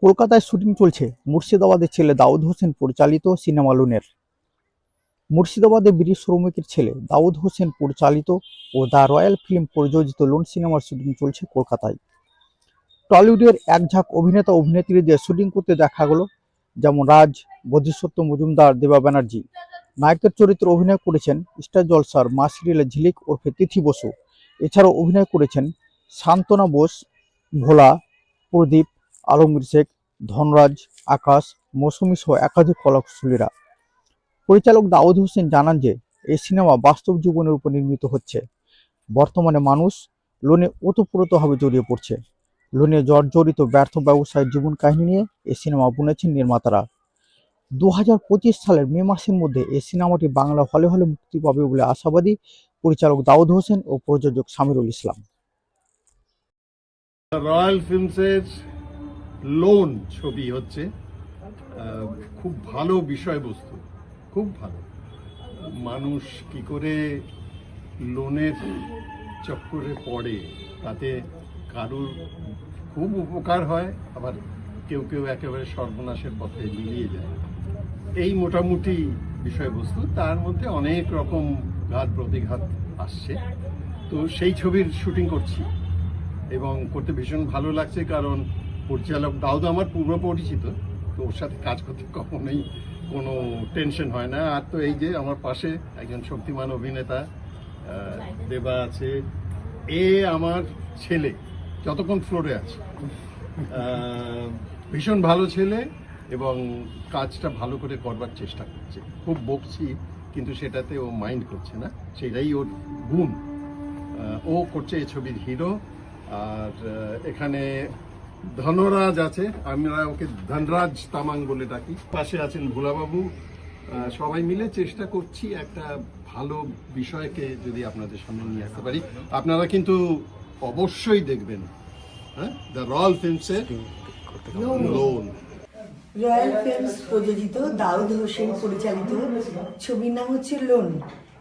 কলকাতায় শুটিং চলছে মুর্শিদাবাদের ছেলে দাউদ হোসেন পরিচালিত সিনেমা লোনের। মুর্শিদাবাদে ব্রিটিশ শ্রমিকের ছেলে দাউদ হোসেন পরিচালিত ও দ্য রয়্যাল ফিল্ম প্রযোজিত লোন সিনেমার শুটিং চলছে কলকাতায়। টলিউডের একঝাঁক অভিনেতা অভিনেত্রীদের শুটিং করতে দেখা গেল, যেমন রাজ, বোধিসত্ত্ব মজুমদার, দেবা ব্যানার্জি। নায়কের চরিত্রে অভিনয় করেছেন স্টার জলসার মা সিরিয়ালের ঝিলিক ওরফে তিথি বসু। এছাড়াও অভিনয় করেছেন শান্তনা বোস, ভোলা, প্রদীপ, আলমগীর শেখ, ধনরাজ, আকাশ, মৌসুমী সহ একাধিক কলাকুশলীরা। পরিচালক দাউদ হোসেন জানান যে এই সিনেমা বাস্তব জীবনের উপর নির্মিত হচ্ছে। বর্তমানে মানুষ লোনে ওতপ্রোতভাবে জড়িয়ে পড়ছে। লোনে জর্জরিত ব্যর্থ ব্যবসায়ের জীবন কাহিনী নিয়ে এই সিনেমা বুনেছেন নির্মাতারা। 2025 সালের মে মাসের মধ্যে এই সিনেমাটি বাংলা হলে হলে মুক্তি পাবে বলে আশাবাদী পরিচালক দাউদ হোসেন ও প্রযোজক সামিরুল ইসলাম। রয়্যাল ফিল্মসের লোন ছবি হচ্ছে, খুব ভালো বিষয়বস্তু, খুব ভালো। মানুষ কি করে লোনের চক্করে পড়ে, তাতে কারুর খুব উপকার হয়, আবার কেউ কেউ একেবারে সর্বনাশের পথে মিলিয়ে যায়। এই মোটামুটি বিষয়বস্তু, তার মধ্যে অনেক রকম ঘাত প্রতিঘাত আসছে। তো সেই ছবির শুটিং করছি এবং করতে ভীষণ ভালো লাগছে, কারণ পরিচালক দাউদ আমার পূর্ব পরিচিত, তো ওর সাথে কাজ করতে কখনোই কোনো টেনশন হয় না। আর তো এই যে আমার পাশে একজন শক্তিমান অভিনেতা দেবা আছে, এ আমার ছেলে যতক্ষণ ফ্লোরে আছে। ভীষণ ভালো ছেলে এবং কাজটা ভালো করে করবার চেষ্টা করছে। খুব বকছি কিন্তু সেটাতে ও মাইন্ড করছে না, সেটাই ওর গুণ। ও করছে এই ছবির হিরো। আর এখানে ধনরাজ আছে, আমরা ওকে ধনরাজ তামাং বলে ডাকি। পাশে আছেন ভোলাবাবু। সবাই মিলে চেষ্টা করছি একটা ভালো বিষয়কে যদি আপনাদের সামনে নিয়ে আসতে পারি। আপনারা কিন্তু অবশ্যই দেখবেন, হ্যাঁ, দ্য রয়্যাল ফিল্মসের লোন। রয়্যাল ফিল্মস প্রযোজিত দাউদ হোসেন পরিচালিত ছবির নাম হচ্ছে লোন,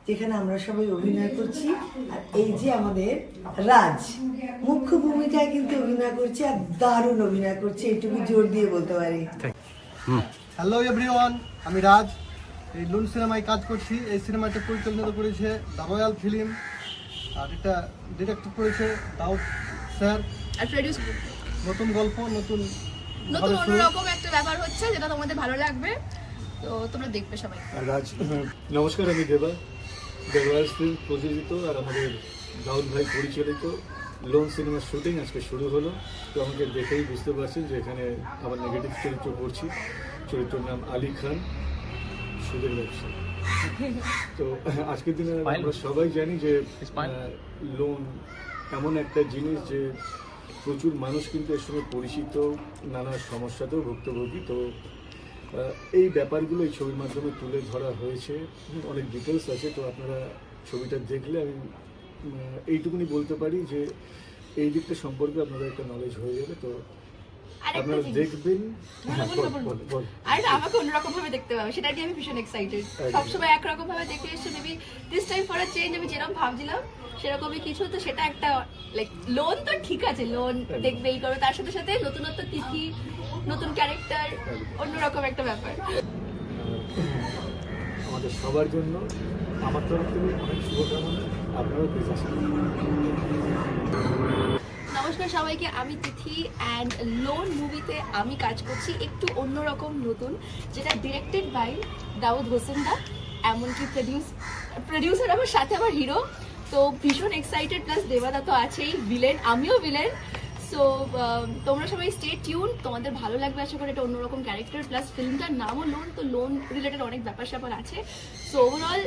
যেখানে আমরা সবাই অভিনয় করছি। আর এই যে আমাদের রাজ মুখ্য ভূমিকায় কিন্তু অভিনয় করছে, আর দারুণ অভিনয় করছে, এটুকু জোর দিয়ে বলতে পারি। হ্যালো এভরিওয়ান, আমি রাজ। এই লোন সিনেমায় কাজ করছি। এই সিনেমাটা পরিচালনা করেছে দ্য রয়্যাল ফিল্ম, আর এটা ডিরেক্ট করেছে দাউদ স্যার। আর প্রোডিউস নতুন গল্প, নতুন অন্যরকম একটা ব্যাপার হচ্ছে, যেটা তোমাদের ভালো লাগবে, তো তোমরা দেখবে সবাই। রাজ, নমস্কার, আমি দেবা। দ্য রয়্যাল ফিল্ম প্রযোজিত আর আমাদের দাউদ ভাই পরিচালিত লোন সিনেমার শুটিং আজকে শুরু হলো। তো আমাকে দেখেই বুঝতে পারছেন যে এখানে আমার নেগেটিভ চরিত্র করছি। চরিত্রের নাম আলী খান, সুদের ব্যবসা। তো আজকের দিনে আমরা সবাই জানি যে লোন এমন একটা জিনিস যে প্রচুর মানুষ কিন্তু এর সঙ্গে পরিচিত, নানা সমস্যাতেও ভুক্তভোগী। তো এই ব্যাপারগুলো এই ছবির মাধ্যমে তুলে ধরা হয়েছে। অনেক ডিটেলস আছে, তো আপনারা ছবিটা দেখলে আমি এইটুকুনি বলতে পারি যে এই দিকটা সম্পর্কে আপনাদের একটা নলেজ হয়ে যাবে। তো আপনারা দেখবেন। আর আমাকে অন্যরকম ভাবে দেখতে পাবে, সেটা নিয়ে আমি ভীষণ এক্সাইটেড। সবসময় একরকম ভাবে দেখে এসে maybe this time for a change, আমি যেরকম ভাবছিলাম সেরকমই কিছু। তো সেটা একটা লাইক লোন, তো ঠিক আছে, লোন দেখবে এই করবে, তার সাথে সাথে নতুনত্ব, তিথি, নতুন ক্যারেক্টার, অন্যরকম একটা ব্যাপার। আমাদের সবার জন্য আমার তরফ থেকে অনেক শুভকামনা। আপনারাও প্লিজ আসুন। নমস্কার সবাইকে, আমি তিথি অ্যান্ড লোন মুভিতে আমি কাজ করছি একটু অন্যরকম নতুন, যেটা ডিরেক্টেড বাই দাউদ হোসেন দা, এমনকি প্রডিউসার আমার সাথে আমার হিরো। তো ভীষণ এক্সাইটেড, প্লাস দেবাদা তো আছেই, ভিলেন, আমিও ভিলেন। সো তোমরা সবাই স্টে টিউন, তোমাদের ভালো লাগবে আশা করি। এটা অন্যরকম ক্যারেক্টার, প্লাস ফিল্মটার নামও লোন, তো লোন রিলেটেড অনেক ব্যাপার স্যাপার আছে। সো ওভারঅল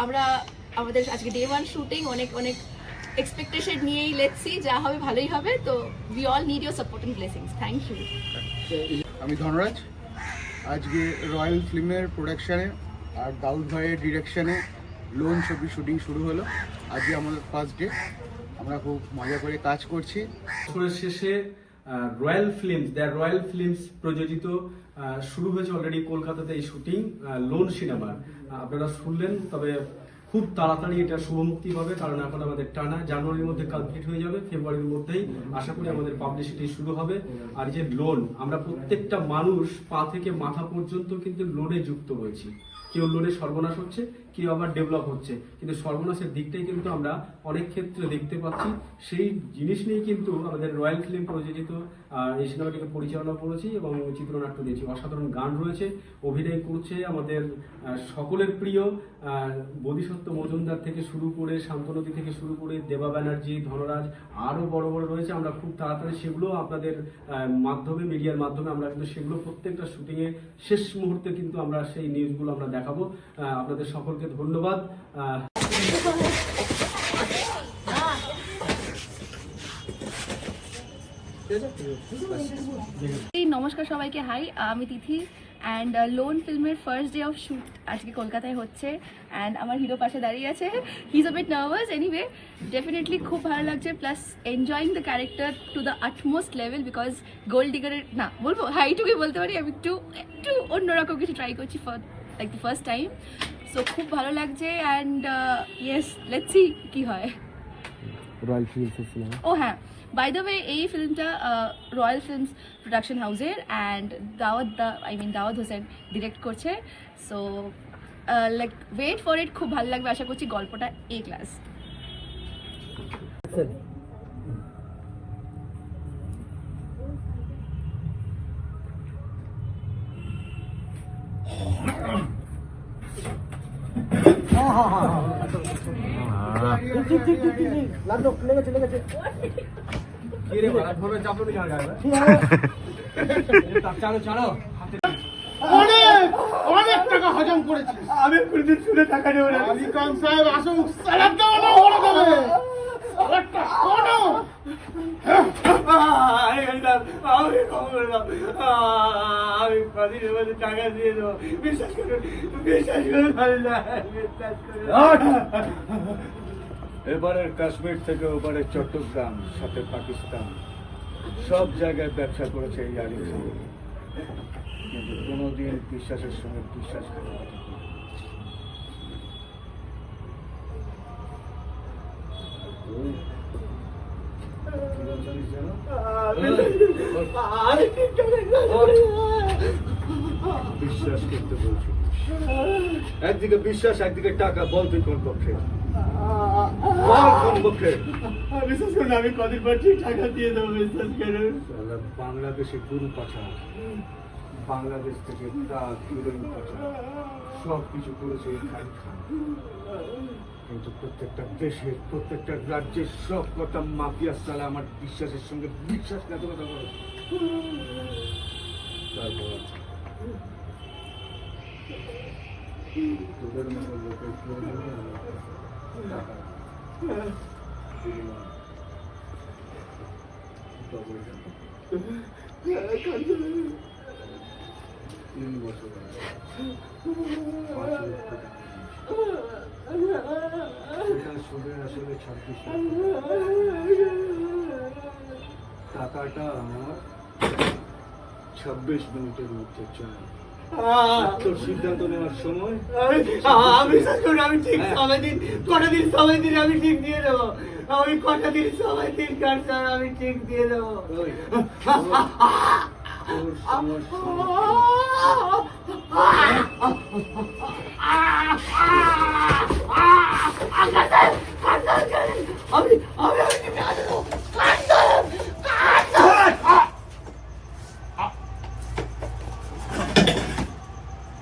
আমরা আমাদের আজকে ডে 1 শুটিং অনেক অনেক এক্সপেকটেশন নিয়েই, লেটস সি, যা হবে ভালোই হবে। তো we all need your support and blessings. Thank you. আমি ধনরাজ। আজকে রয়্যাল ফিল্মের প্রোডাকশানে আর দাউদ ভাইয়ের ডিরেকশানে লোন ছবি শুটিং শুরু হলো। আজকে আমাদের ফার্স্ট ডে, আমরা খুব মজা করে কাজ করছি। বছরের শেষে রয়্যাল ফিল্মস প্রযোজিত শুরু হয়েছে অলরেডি কলকাতাতে এই শুটিং লোন সিনেমা। আপনারা শুনলেন, তবে খুব তাড়াতাড়ি এটা শুভমুক্তি হবে, কারণ এখন আমাদের টানা জানুয়ারির মধ্যে কমপ্লিট হয়ে যাবে, ফেব্রুয়ারির মধ্যেই আশা করি আমাদের পাবলিসিটি শুরু হবে। আর এই যে লোন, আমরা প্রত্যেকটা মানুষ পা থেকে মাথা পর্যন্ত কিন্তু লোনে যুক্ত রয়েছি। কেউ লোনে সর্বনাশ হচ্ছে, কেউ আবার ডেভেলপ হচ্ছে, কিন্তু সর্বনাশের দিকটাই কিন্তু আমরা অনেক ক্ষেত্রে দেখতে পাচ্ছি। সেই জিনিস নিয়েই কিন্তু আমাদের রয়্যাল ফিল্ম প্রযোজিত এই সিনেমাটিকে পরিচালনা করেছি এবং চিত্রনাট্য দিয়েছি। অসাধারণ গান রয়েছে, অভিনয় করছে আমাদের সকলের প্রিয় বোধিসত্ত্ব মজুমদার থেকে শুরু করে, শান্তনদী থেকে শুরু করে, দেবা ব্যানার্জি, ধনরাজ, আরও বড় বড় রয়েছে। আমরা খুব তাড়াতাড়ি সেগুলো আপনাদের মাধ্যমে, মিডিয়ার মাধ্যমে আমরা কিন্তু সেগুলো প্রত্যেকটা শুটিংয়ে শেষ মুহূর্তে কিন্তু আমরা সেই নিউজগুলো আমরা দেখাবো। আপনাদের সকলকে ধন্যবাদ। নমস্কার সবাইকে, হাই, আমি তিথি অ্যান্ড লোন ফিল্মের ফার্স্ট ডে অফ শ্যুট আজকে কলকাতায় হচ্ছে অ্যান্ড আমার হিরো পাশে দাঁড়িয়ে আছে। He is a bit nervous, anyway definitely খুব ভালো লাগছে, plus enjoying the character to the utmost level, because gold ডিগারের না বলবো, হ্যাঁ এইটুকুই বলতে পারি, আমি একটু অন্যরকম কিছু ট্রাই করছি for like the first time. So খুব ভালো লাগছে অ্যান্ড ইয়েস, লেটস সি কী হয়। Royal ফিল্মসের cinema. ও হ্যাঁ, বাই দ্য ওয়ে এই ফিল্মটা রয়্যাল ফিল্মস প্রোডাকশন হাউসের অ্যান্ড দাওয়াত হোসেন ডিরেক্ট করছে। So like wait for it, খুব ভালো লাগবে, আশা করছি গল্পটা এ ক্লাস। অনেক টাকা হজম করেছি আমি। কোনদিন শুনে টাকা নেব না। আমি খান সাহেব আসুক, সালাদ দাও না, ওরা দেবে সালাদটা কোনো। আমি কদিনের মধ্যে টাকা দিয়ে দেবো, বিশ্বাস করুন, বিশ্বাস করুন। এবারের কাশ্মীর থেকে ওপারে চট্টগ্রাম, সাথে পাকিস্তান, সব জায়গায় ব্যবসা করেছে এই আরিফ, কিন্তু কোনোদিন বিশ্বাসের সঙ্গে বিশ্বাসঘাতকতা করেনি। বিশ্বাস করতে বলছি, একদিকে বিশ্বাস, একদিকে টাকা, বল তুই কোন পক্ষে? বিশ্বাস করুন, আমি কদিন পর ঠিক টাকা দিয়ে দেবো, বিশ্বাস করুন। বাংলাদেশে গরু পাচার, বাংলাদেশ থেকে ট্রাক, হিরোইন পাচার, সব কিছু করেছে এই খান খান। কিন্তু প্রত্যেকটা দেশের, প্রত্যেকটা রাজ্যের সব কটা মাফিয়া সালা আমার বিশ্বাসের সঙ্গে বিশ্বাসঘাতকতা করেছে। তারপর তোদের মতো লোকের প্রয়োজনে টাকা, তিন বছর 5 লক্ষ টাকা সেটা সুদের আসলে 26 টাকাটা আমার 26 মিনিটের মধ্যে চাই। তোর সিদ্ধান্ত নেওয়ার সময় আমি বিশ্বাস করুন, আমি ঠিক সময় দিন, কটা দিন সময় দিন, আমি ঠিক দিয়ে দেবো। আমি কটা দিন সময় দিন, স্যার, আমি ঠিক দিয়ে দেবো। তোর সমস্যা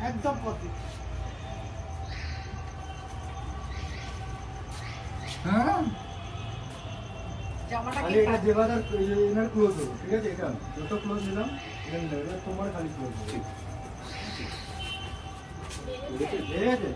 একদম কপি। এটা দেবাদার এনার ক্লোজ হলো, ঠিক আছে? এটা যত ক্লোজ দিলাম তোমার খালি ক্লোজ ঠিক আছে।